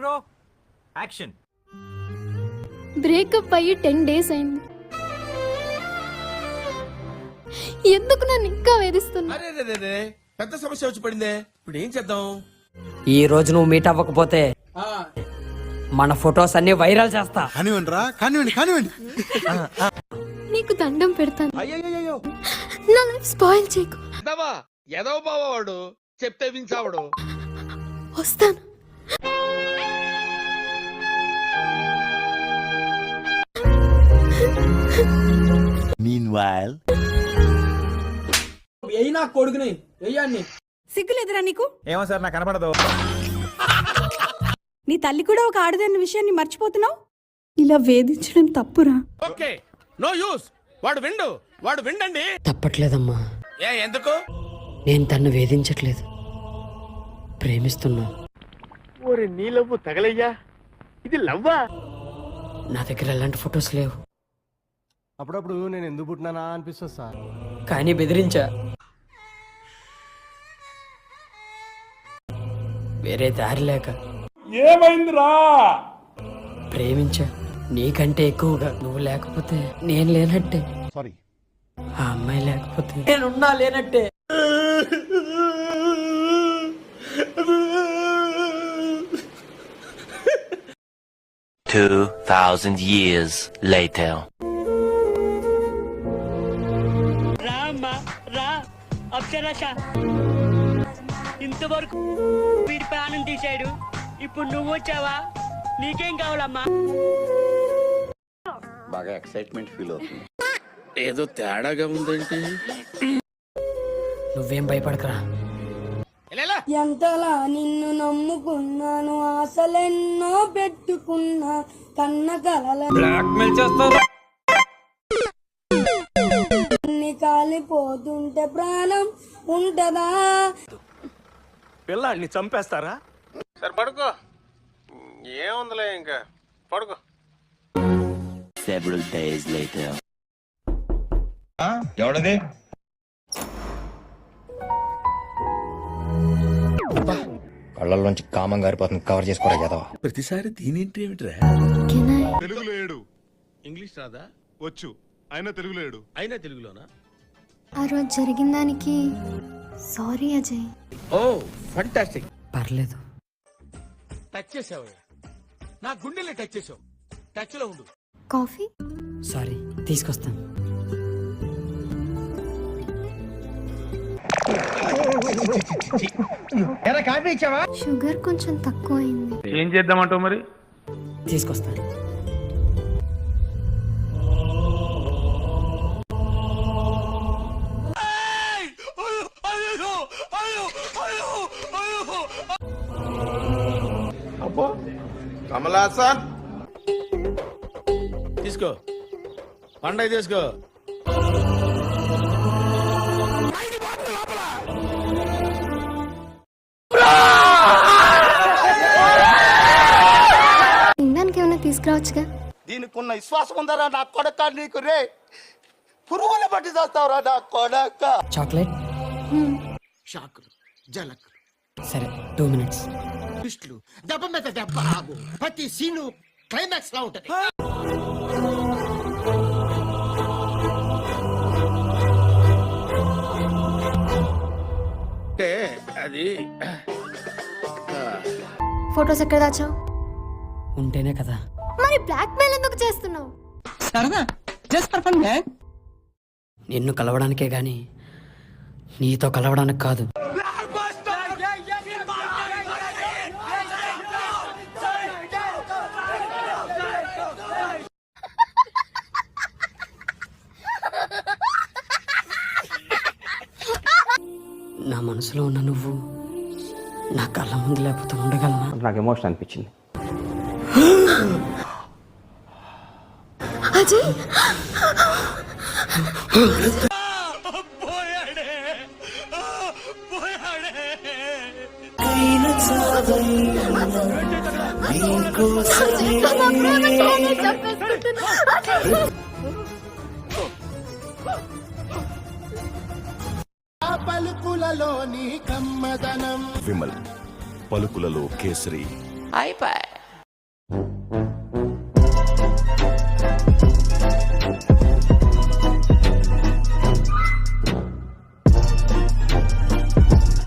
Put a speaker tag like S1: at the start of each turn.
S1: Bro action.
S2: Breakup అయ్యి 10 days అయింది. ఎందుకు నన్ను ఇంకా వేధిస్తున్నా?
S3: పెద్ద సమస్య వచ్చి పడిందే, ఇప్పుడు ఏం చేద్దాం?
S4: ఈ రోజు నువ్వు మీట్ అవ్వకపోతే మన ఫొటోస్ అన్ని వైరల్ చేస్తా.
S5: కానివ్వండి.
S2: నీకు దండం పెడతాను, నా లైఫ్ స్పాయిల్ చేయకు.
S3: ఎదవ బావాడు చెప్తే వించావాడు.
S2: వస్తాను.
S5: Meanwhile,
S6: కొడుకుని వెయ్యాన్ని
S7: సిగ్గులేదురా నీకు?
S1: ఏమో సార్ నాకు కనపడదు.
S7: నీ తల్లి కూడా ఒక ఆడదన్న విషయాన్ని మర్చిపోతున్నావు. ఇలా వేధించడం తప్పురా.
S3: Okay, no use. వాడు విండండి.
S4: తప్పట్లేదమ్మా.
S3: ఎందుకు?
S4: నేను తన్ను వేధించట్లేదు, ప్రేమిస్తున్నా.
S3: ఓరి నీ లవ్వు తగలయ్యా, ఇది లవ్వా?
S4: నా దగ్గర ఎలాంటి ఫొటోస్ లేవు.
S6: అప్పుడప్పుడు నేను ఎందుకు పుట్టినానా అనిపిస్తుంది సార్.
S4: కానీ బెదిరించా. వేరే దారి లేక
S6: ఏమైందిరా?
S4: ప్రేమించా. నీకంటే ఎక్కువగా. నువ్వు లేకపోతే నేను లేనట్టే.
S5: sorry.
S4: ఆ అమ్మాయి లేకపోతే నేనున్నా లేనట్టే.
S8: $2,000 years later.
S9: అప్సరస ఇంతవరకు వీడి ప్రాణం తీశాడు, ఇప్పుడు నువ్వు వచ్చావా? నీకేం కావాలమ్మా?
S5: బాగా ఎక్సైట్మెంట్ ఫీల్ అవుతుంది.
S3: ఏదో తేడాగా ఉందేంటి?
S4: నువ్వేం భయపడకరా.
S10: ఎంతలా నిన్ను నమ్ముకున్నాను, ఆశలెన్నో పెట్టుకున్నా, కన్న కలల
S4: బ్లాక్మెయిల్ చేస్తారు.
S10: కాలిపోతుంటే ప్రాణం ఉంటదా?
S3: పిల్లాడిని చంపేస్తారా? సరే పడుకో, ఏముందిలే ఇంకా పడుకో.
S8: Several days later.
S5: ఎవడది? కళ్ళల్లోంచి కామం గారిపోతుంది, కవర్ చేసుకోరా కదా.
S3: ప్రతిసారి దీనేంటి ఏమిట్రా?
S11: తెలుగులో ఏడు,
S3: ఇంగ్లీష్ రాదా?
S11: వచ్చు అయినా తెలుగులో ఏడు.
S3: అయినా తెలుగులోనా?
S2: ఆ రోజు జరిగిన దానికి సారీ అజయ్.
S3: ఓ ఫంటాస్టిక్.
S4: పర్లేదు.
S3: టచ్ చేసావు, నా గుండెల్ని టచ్ చేసావు. టచ్ లో ఉండు.
S2: కాఫీ?
S4: సారీ, తీసుకొస్తాను.
S2: షుగర్ కొంచెం తక్కువ అయింది.
S1: ఏం చేద్దామంటావు మరి?
S4: తీసుకొస్తాను.
S3: అబ్బో కమలాసన్, తీసుకో పండగ తీసుకో.
S2: తినడానికి ఏమైనా తీసుకురావచ్చుగా.
S6: దీనికి ఉన్న విశ్వాసం ఉందరా నా కొడక నీకు? రే పురుగుల పట్టి చేస్తావురా నా కొడక.
S4: చాక్లెట్?
S6: షాకులు, జలక్,
S4: సరే 2 minutes.
S6: ట్విస్టులు, దెబ్బ మీద దెబ్బ ఆగు. ప్రతి సీను క్లైమాక్స్ లా ఉంటది.
S3: అంటే అది
S2: ఫొటోస్ ఎక్కడ దాచావు?
S4: ఉంటేనే కదా.
S2: మరి బ్లాక్ మెయిల్ ఎందుకు చేస్తున్నావు?
S4: నిన్ను కలవడానికే గాని నీతో కలవడానికి కాదు. నా మనసులో ఉన్న నువ్వు నా కళ్ళ ముందు లేకపోతే ఉండగలనా?
S1: నాకు ఎమోషన్ అనిపించింది.
S2: అజయ్
S6: పలుకులలోని కమ్మదనం,
S5: విమల్ పలుకులలో కేసరి.
S4: అయిపోయి